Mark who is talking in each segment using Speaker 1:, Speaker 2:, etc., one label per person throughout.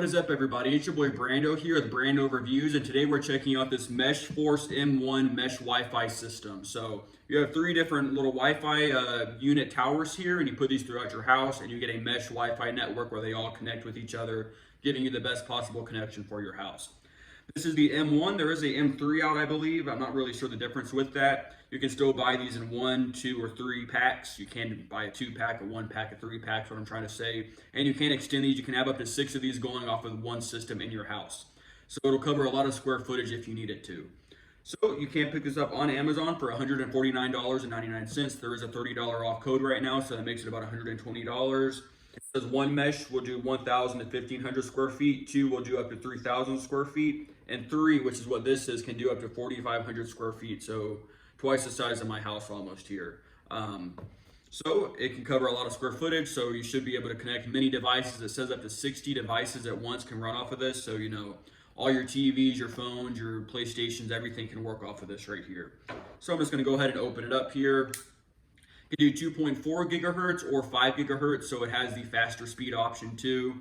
Speaker 1: What is up, everybody? It's your boy Brando here at the Brando Reviews, and today we're checking out this Meshforce M1 mesh Wi-Fi system. So you have three different little Wi-Fi unit towers here, and you put these throughout your house, and you get a mesh Wi-Fi network where they all connect with each other, giving you the best possible connection for your house. This is the M1. There is a M3 out, I believe. I'm not really sure the difference with that. You can still buy these in 1, 2, or 3 packs. You can buy a 2-pack, a 1-pack, a 3-pack, what I'm trying to say. And you can extend these. You can have up to 6 of these going off of one system in your house. So it'll cover a lot of square footage if you need it to. So you can pick this up on Amazon for $149.99. There is a $30 off code right now, so that makes it about $120. It says one mesh will do 1,000 to 1,500 square feet. 2 will do up to 3,000 square feet. And 3, which is what this is, can do up to 4,500 square feet. So twice the size of my house almost here. So it can cover a lot of square footage. So you should be able to connect many devices. It says up to 60 devices at once can run off of this. So, you know, all your TVs, your phones, your PlayStations, everything can work off of this right here. So I'm just going to go ahead and open it up here. You can do 2.4 gigahertz or 5 gigahertz, so it has the faster speed option too.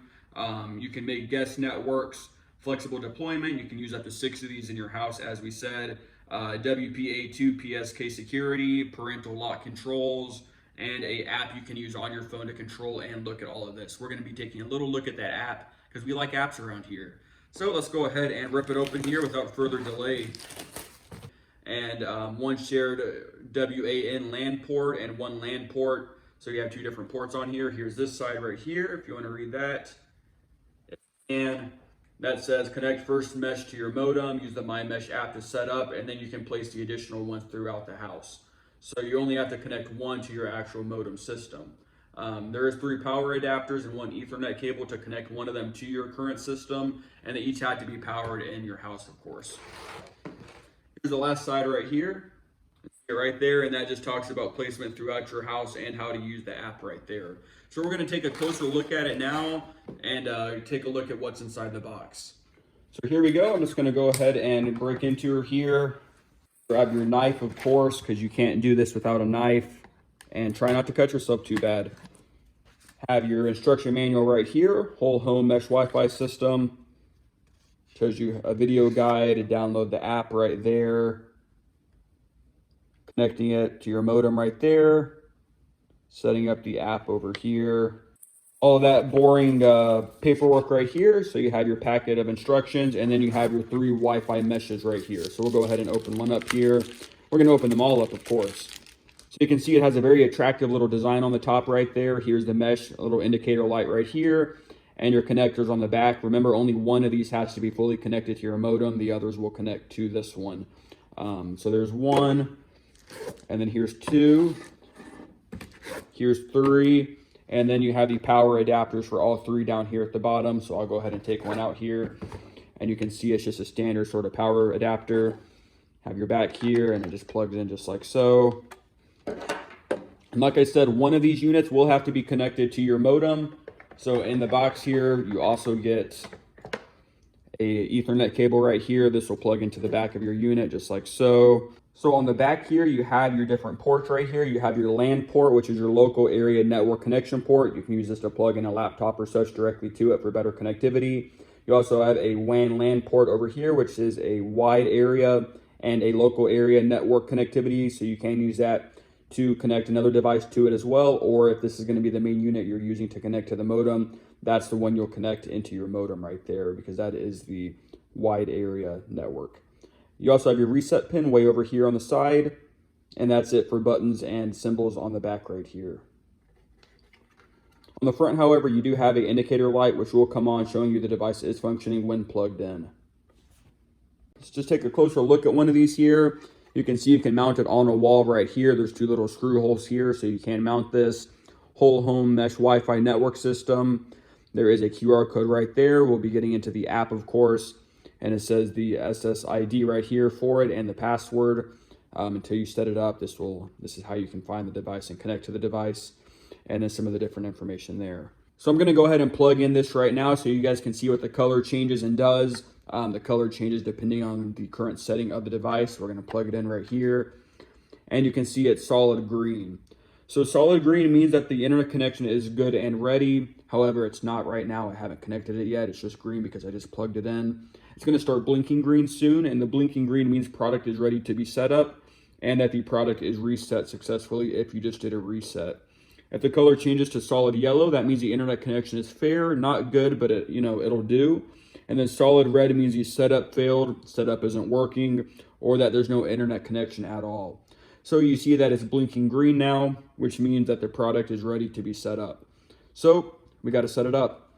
Speaker 1: You can make guest networks, flexible deployment. You can use up to 6 of these in your house, as we said. WPA2 PSK security, parental lock controls, and a app you can use on your phone to control and look at all of this. We're going to be taking a little look at that app because we like apps around here. So let's go ahead and rip it open here without further delay. And one shared WAN LAN port and one LAN port. So you have 2 different ports on here. Here's this side right here, if you want to read that. And that says connect first mesh to your modem, use the My Mesh app to set up, and then you can place the additional ones throughout the house. So you only have to connect one to your actual modem system. There is 3 power adapters and 1 Ethernet cable to connect one of them to your current system, and they each have to be powered in your house, of course. Here's the last side right here, right there, and that just talks about placement throughout your house and how to use the app right there. So we're going to take a closer look at it now and take a look at what's inside the box. So here we go. I'm just going to go ahead and break into here. Grab your knife, of course, because you can't do this without a knife, and try not to cut yourself too bad. Have your instruction manual right here, whole home mesh Wi-Fi system. Shows you a video guide to download the app right there. Connecting it to your modem right there. Setting up the app over here. All that boring paperwork right here. So you have your packet of instructions, and then you have your 3 Wi-Fi meshes right here. So we'll go ahead and open one up here. We're going to open them all up, of course. So you can see it has a very attractive little design on the top right there. Here's the mesh, a little indicator light right here. And your connectors on the back. Remember, only one of these has to be fully connected to your modem. The others will connect to this one. So there's 1, and then here's 2, here's 3, and then you have the power adapters for all 3 down here at the bottom. So I'll go ahead and take one out here, and you can see it's just a standard sort of power adapter. Have your back here, and it just plugs in just like so. And like I said, one of these units will have to be connected to your modem. So in the box here, you also get a Ethernet cable right here. This will plug into the back of your unit just like so. So on the back here, you have your different ports right here. You have your LAN port, which is your local area network connection port. You can use this to plug in a laptop or such directly to it for better connectivity. You also have a WAN LAN port over here, which is a wide area and a local area network connectivity. So you can use that to connect another device to it as well, or if this is going to be the main unit you're using to connect to the modem, that's the one you'll connect into your modem right there, because that is the wide area network. You also have your reset pin way over here on the side, and that's it for buttons and symbols on the back right here. On the front, however, you do have an indicator light which will come on showing you the device is functioning when plugged in. Let's just take a closer look at one of these here. You can see you can mount it on a wall right here. There's 2 little screw holes here, so you can mount this whole home mesh Wi-Fi network system. There is a QR code right there. We'll be getting into the app, of course, and it says the SSID right here for it and the password. Until you set it up, this is how you can find the device and connect to the device, and then some of the different information there. So I'm going to go ahead and plug in this right now so you guys can see what the color changes and does. The color changes depending on the current setting of the device. We're going to plug it in right here, and you can see it's solid green. So solid green means that the internet connection is good and ready. However, it's not right now. I haven't connected it yet. It's just green because I just plugged it in. It's going to start blinking green soon, and the blinking green means product is ready to be set up and that the product is reset successfully if you just did a reset. If the color changes to solid yellow, that means the internet connection is fair, not good, but it'll do. And then solid red means the setup failed, setup isn't working, or that there's no internet connection at all. So you see that it's blinking green now, which means that the product is ready to be set up. So we got to set it up.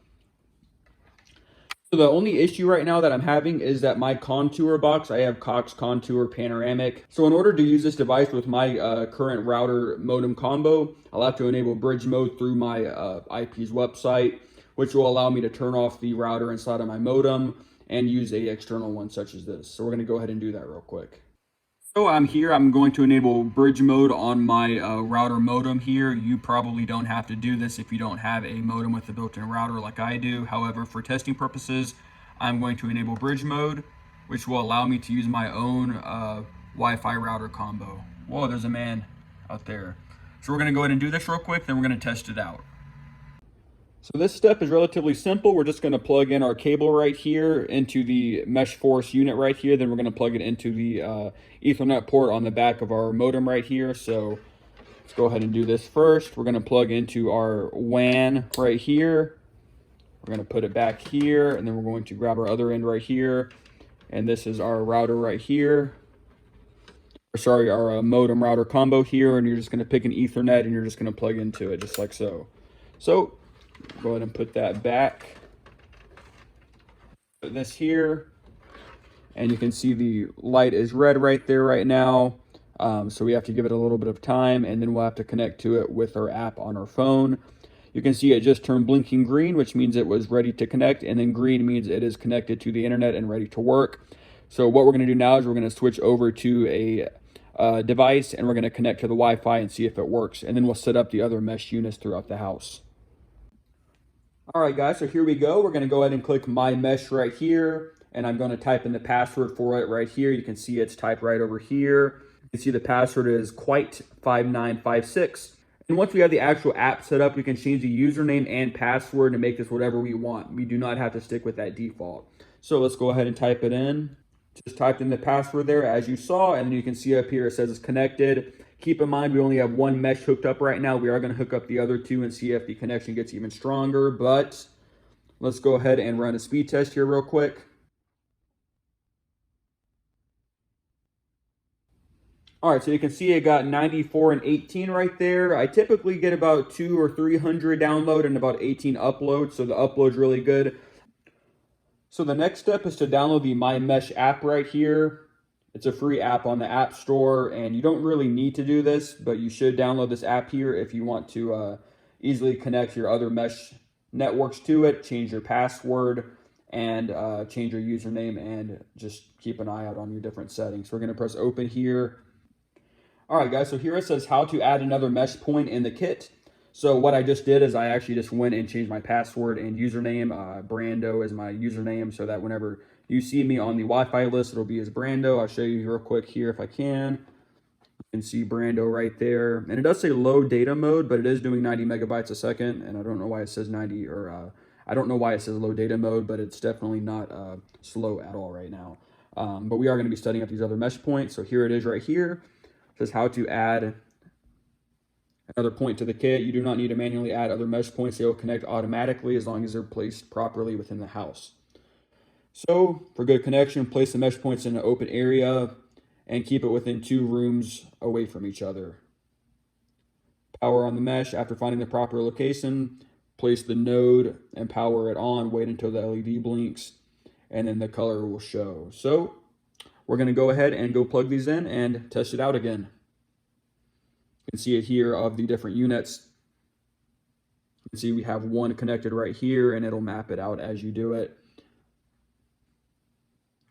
Speaker 1: So the only issue right now that I'm having is that my contour box, I have Cox Contour Panoramic. So in order to use this device with my current router modem combo, I'll have to enable bridge mode through my IP's website, which will allow me to turn off the router inside of my modem and use a external one such as this. So we're gonna go ahead and do that real quick. So I'm here, I'm going to enable bridge mode on my router modem here. You probably don't have to do this if you don't have a modem with a built-in router like I do. However, for testing purposes, I'm going to enable bridge mode, which will allow me to use my own Wi-Fi router combo. Whoa, there's a man out there. So we're gonna go ahead and do this real quick, then we're gonna test it out. So this step is relatively simple. We're just going to plug in our cable right here into the Meshforce unit right here. Then we're going to plug it into the Ethernet port on the back of our modem right here. So let's go ahead and do this first. We're going to plug into our WAN right here. We're going to put it back here, and then we're going to grab our other end right here. And this is our router right here. Sorry, our modem router combo here. And you're just going to pick an Ethernet and you're just going to plug into it just like so. So go ahead and put that back. Put this here, and you can see the light is red right there right now. So we have to give it a little bit of time, and then we'll have to connect to it with our app on our phone. You can see it just turned blinking green, which means it was ready to connect, and then green means it is connected to the internet and ready to work. So what we're going to do now is we're going to switch over to a device, and we're going to connect to the Wi-Fi and see if it works, and then we'll set up the other mesh units throughout the house. All right, guys, so here we go. We're going to go ahead and click My Mesh right here, and I'm going to type in the password for it right here. You can see it's typed right over here. You can see the password is quite5956. And once we have the actual app set up, we can change the username and password and make this whatever we want. We do not have to stick with that default. So let's go ahead and type it in. Just typed in the password there as you saw, and then you can see up here it says it's connected. Keep in mind, we only have one mesh hooked up right now. We are going to hook up the other two and see if the connection gets even stronger, but let's go ahead and run a speed test here real quick. All right, so you can see it got 94 and 18 right there. I typically get about 200 or 300 download and about 18 upload, so the upload's really good. So the next step is to download the My Mesh app right here. It's a free app on the App Store, and you don't really need to do this, but you should download this app here if you want to easily connect your other mesh networks to it, change your password, and change your username, and just keep an eye out on your different settings. So we're going to press open here. All right, guys, so here it says how to add another mesh point in the kit. So what I just did is I actually just went and changed my password and username. Brando is my username, so that whenever you see me on the Wi-Fi list, it'll be as Brando. I'll show you real quick here if I can. You can see Brando right there. And it does say low data mode, but it is doing 90 megabytes a second. And I don't know why it says 90, or I don't know why it says low data mode, but it's definitely not slow at all right now. But we are going to be setting up these other mesh points. So here it is right here. It says how to add another point to the kit. You do not need to manually add other mesh points. They will connect automatically as long as they're placed properly within the house. So for good connection, place the mesh points in an open area and keep it within 2 rooms away from each other. Power on the mesh. After finding the proper location, place the node and power it on. Wait until the LED blinks, and then the color will show. So we're going to go ahead and go plug these in and test it out again. You can see it here of the different units. You can see we have one connected right here, and it'll map it out as you do it.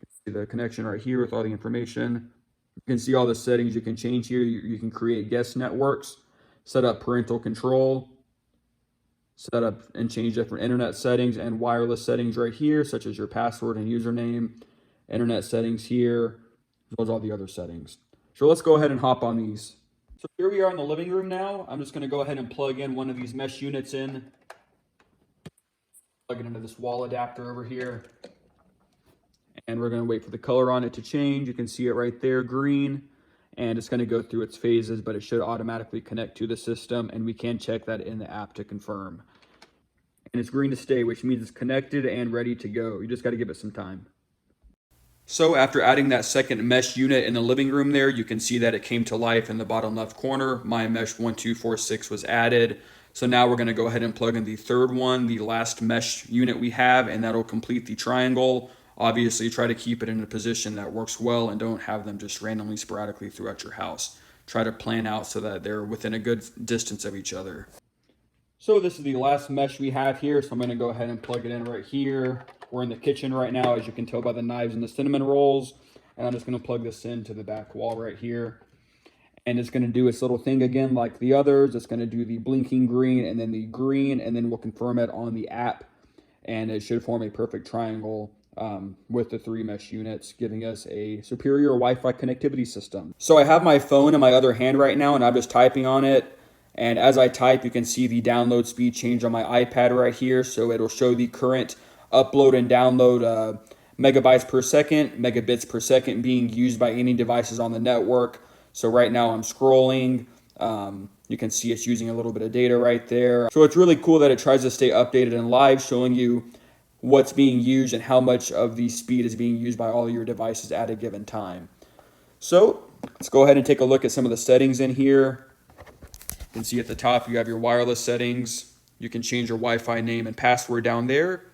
Speaker 1: You can see the connection right here with all the information. You can see all the settings you can change here. You can create guest networks, set up parental control, set up and change different internet settings and wireless settings right here, such as your password and username, internet settings here, as well as all the other settings. So let's go ahead and hop on these. So here we are in the living room now. I'm just going to go ahead and plug in one of these mesh units in. Plug it into this wall adapter over here. And we're going to wait for the color on it to change. You can see it right there, green. And it's going to go through its phases, but it should automatically connect to the system. And we can check that in the app to confirm. And it's green to stay, which means it's connected and ready to go. You just got to give it some time. So after adding that second mesh unit in the living room there, you can see that it came to life in the bottom left corner. My mesh 1246 was added. So now we're going to go ahead and plug in the third one, the last mesh unit we have, and that'll complete the triangle. Obviously, try to keep it in a position that works well and don't have them just randomly sporadically throughout your house. Try to plan out so that they're within a good distance of each other. So this is the last mesh we have here, so I'm going to go ahead and plug it in right here. We're in the kitchen right now, as you can tell by the knives and the cinnamon rolls. And I'm just going to plug this into the back wall right here. And it's going to do its little thing again like the others. It's going to do the blinking green and then the green, and then we'll confirm it on the app. And it should form a perfect triangle with the 3 mesh units, giving us a superior Wi-Fi connectivity system. So I have my phone in my other hand right now, and I'm just typing on it. And as I type, you can see the download speed change on my iPad right here. So it'll show the current upload and download megabytes per second, megabits per second being used by any devices on the network. So right now I'm scrolling. You can see it's using a little bit of data right there. So it's really cool that it tries to stay updated and live, showing you what's being used and how much of the speed is being used by all of your devices at a given time. So let's go ahead and take a look at some of the settings in here. You can see at the top you have your wireless settings. You can change your Wi-Fi name and password down there.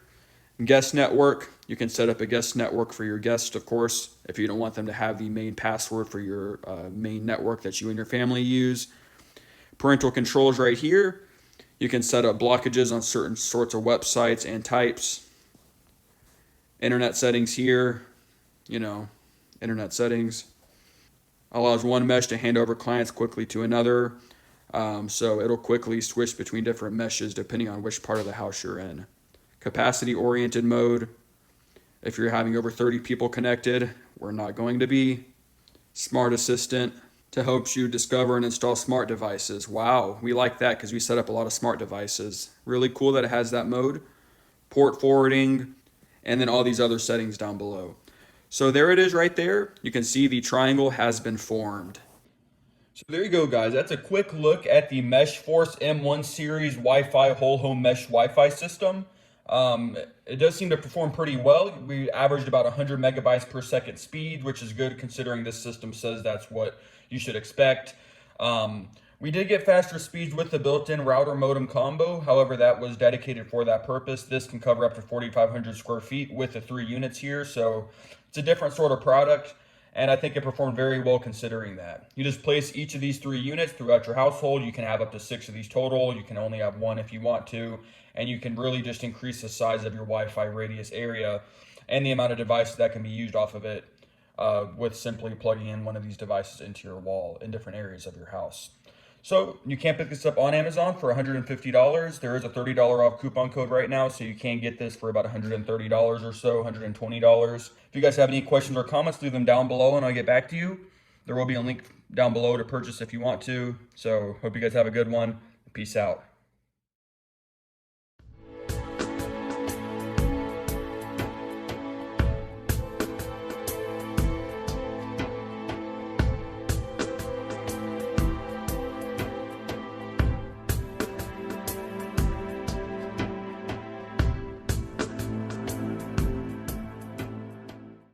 Speaker 1: Guest network, you can set up a guest network for your guests, of course, if you don't want them to have the main password for your main network that you and your family use. Parental controls right here. You can set up blockages on certain sorts of websites and types. Internet settings here, internet settings. Allows one mesh to hand over clients quickly to another. So it'll quickly switch between different meshes depending on which part of the house you're in. Capacity oriented mode. If you're having over 30 people connected, we're not going to be. Smart assistant to help you discover and install smart devices. Wow, we like that because we set up a lot of smart devices. Really cool that it has that mode. Port forwarding, and then all these other settings down below. So there it is right there. You can see the triangle has been formed. So there you go, guys. That's a quick look at the Meshforce M1 series Wi-Fi whole home mesh Wi-Fi system. It does seem to perform pretty well. We averaged about 100 megabytes per second speed, which is good considering this system says that's what you should expect. We did get faster speeds with the built-in router modem combo. However, that was dedicated for that purpose. This can cover up to 4,500 square feet with the 3 units here. So it's a different sort of product. And I think it performed very well considering that. You just place each of these 3 units throughout your household. You can have up to 6 of these total. You can only have 1 if you want to. And you can really just increase the size of your Wi-Fi radius area and the amount of devices that can be used off of it with simply plugging in one of these devices into your wall in different areas of your house. So you can pick this up on Amazon for $150. There is a $30 off coupon code right now, so you can get this for about $130 or so, $120. If you guys have any questions or comments, leave them down below and I'll get back to you. There will be a link down below to purchase if you want to. So hope you guys have a good one. Peace out.